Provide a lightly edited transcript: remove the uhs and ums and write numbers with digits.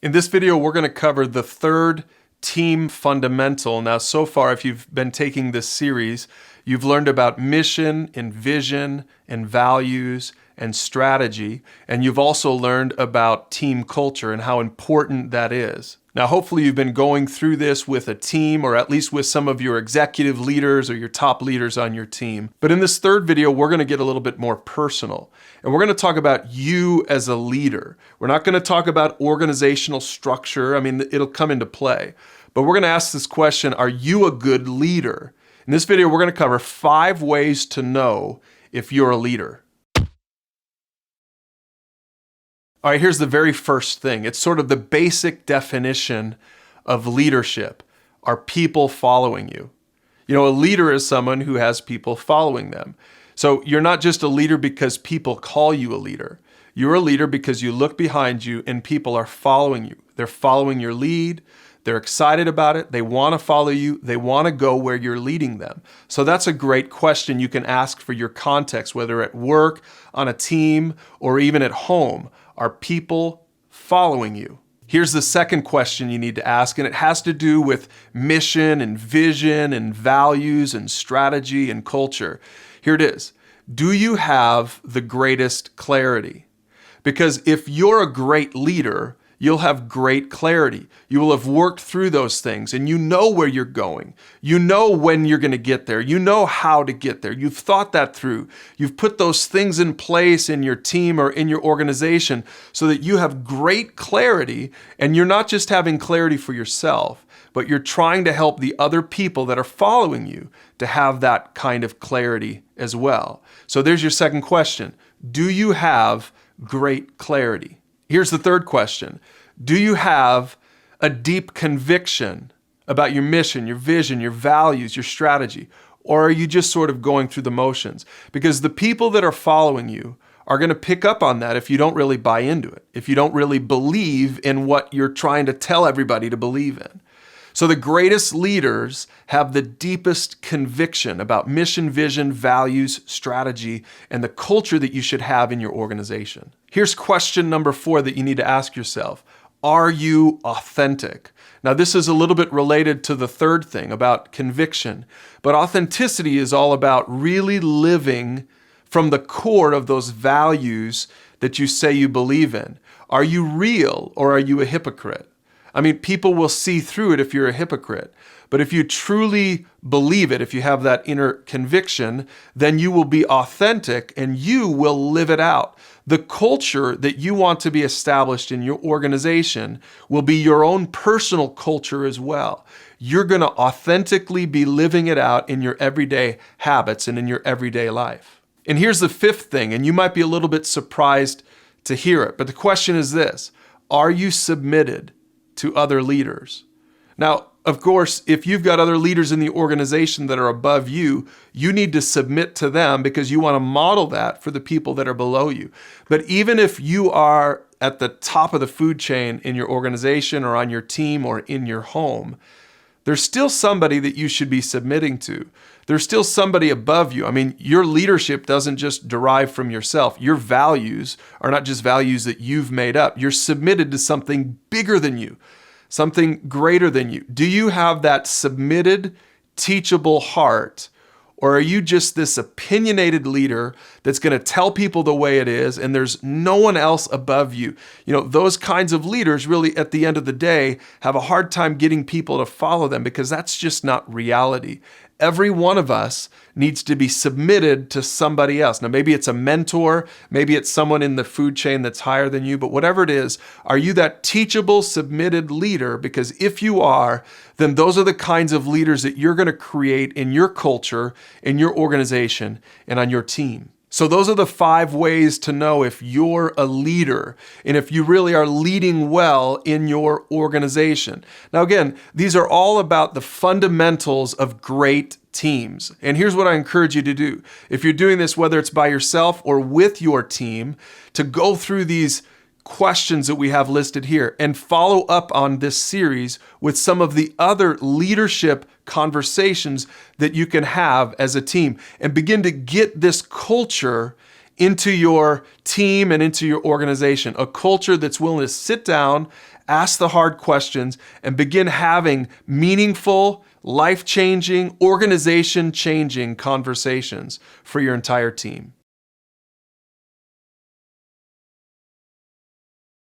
In this video, we're going to cover the third team fundamental. Now, so far, if you've been taking this series, you've learned about mission and vision and values and strategy, and you've also learned about team culture and how important that is. Now, hopefully you've been going through this with a team, or at least with some of your executive leaders or your top leaders on your team. But in this third video, we're going to get a little bit more personal. And we're going to talk about you as a leader. We're not going to talk about organizational structure. I mean, it'll come into play. But we're going to ask this question, are you a good leader? In this video, we're going to cover 5 ways to know if you're a leader. All right, here's the very first thing. It's sort of the basic definition of leadership. Are people following you? You know, a leader is someone who has people following them. So you're not just a leader because people call you a leader. You're a leader because you look behind you and people are following you. They're following your lead. They're excited about it. They want to follow you. They want to go where you're leading them. So that's a great question you can ask for your context, whether at work, on a team, or even at home. Are people following you? Here's the second question you need to ask, and it has to do with mission and vision and values and strategy and culture. Here it is. Do you have the greatest clarity? Because if you're a great leader, you'll have great clarity. You will have worked through those things and you know where you're going. You know when you're going to get there. You know how to get there. You've thought that through. You've put those things in place in your team or in your organization so that you have great clarity, and you're not just having clarity for yourself, but you're trying to help the other people that are following you to have that kind of clarity as well. So there's your second question. Do you have great clarity? Here's the third question. Do you have a deep conviction about your mission, your vision, your values, your strategy? Or are you just sort of going through the motions? Because the people that are following you are going to pick up on that if you don't really buy into it, if you don't really believe in what you're trying to tell everybody to believe in. So the greatest leaders have the deepest conviction about mission, vision, values, strategy, and the culture that you should have in your organization. Here's question number 4 that you need to ask yourself. Are you authentic? Now, this is a little bit related to the third thing about conviction, but authenticity is all about really living from the core of those values that you say you believe in. Are you real or are you a hypocrite? I mean, people will see through it if you're a hypocrite. But if you truly believe it, if you have that inner conviction, then you will be authentic and you will live it out. The culture that you want to be established in your organization will be your own personal culture as well. You're going to authentically be living it out in your everyday habits and in your everyday life. And here's the 5th thing, and you might be a little bit surprised to hear it, but the question is this: are you submitted to other leaders? Now, of course, if you've got other leaders in the organization that are above you, you need to submit to them because you want to model that for the people that are below you. But even if you are at the top of the food chain in your organization or on your team or in your home, there's still somebody that you should be submitting to. There's still somebody above you. I mean, your leadership doesn't just derive from yourself. Your values are not just values that you've made up. You're submitted to something bigger than you, something greater than you. Do you have that submitted, teachable heart? Or are you just this opinionated leader that's going to tell people the way it is and there's no one else above you? You know, those kinds of leaders really, at the end of the day, have a hard time getting people to follow them because that's just not reality. Every one of us needs to be submitted to somebody else. Now, maybe it's a mentor, maybe it's someone in the food chain that's higher than you, but whatever it is, are you that teachable, submitted leader? Because if you are, then those are the kinds of leaders that you're going to create in your culture, in your organization, and on your team. So those are the 5 ways to know if you're a leader and if you really are leading well in your organization. Now, again, these are all about the fundamentals of great teams. And here's what I encourage you to do. If you're doing this, whether it's by yourself or with your team, to go through these questions that we have listed here and follow up on this series with some of the other leadership conversations that you can have as a team and begin to get this culture into your team and into your organization. A culture that's willing to sit down, ask the hard questions, and begin having meaningful, life-changing, organization-changing conversations for your entire team.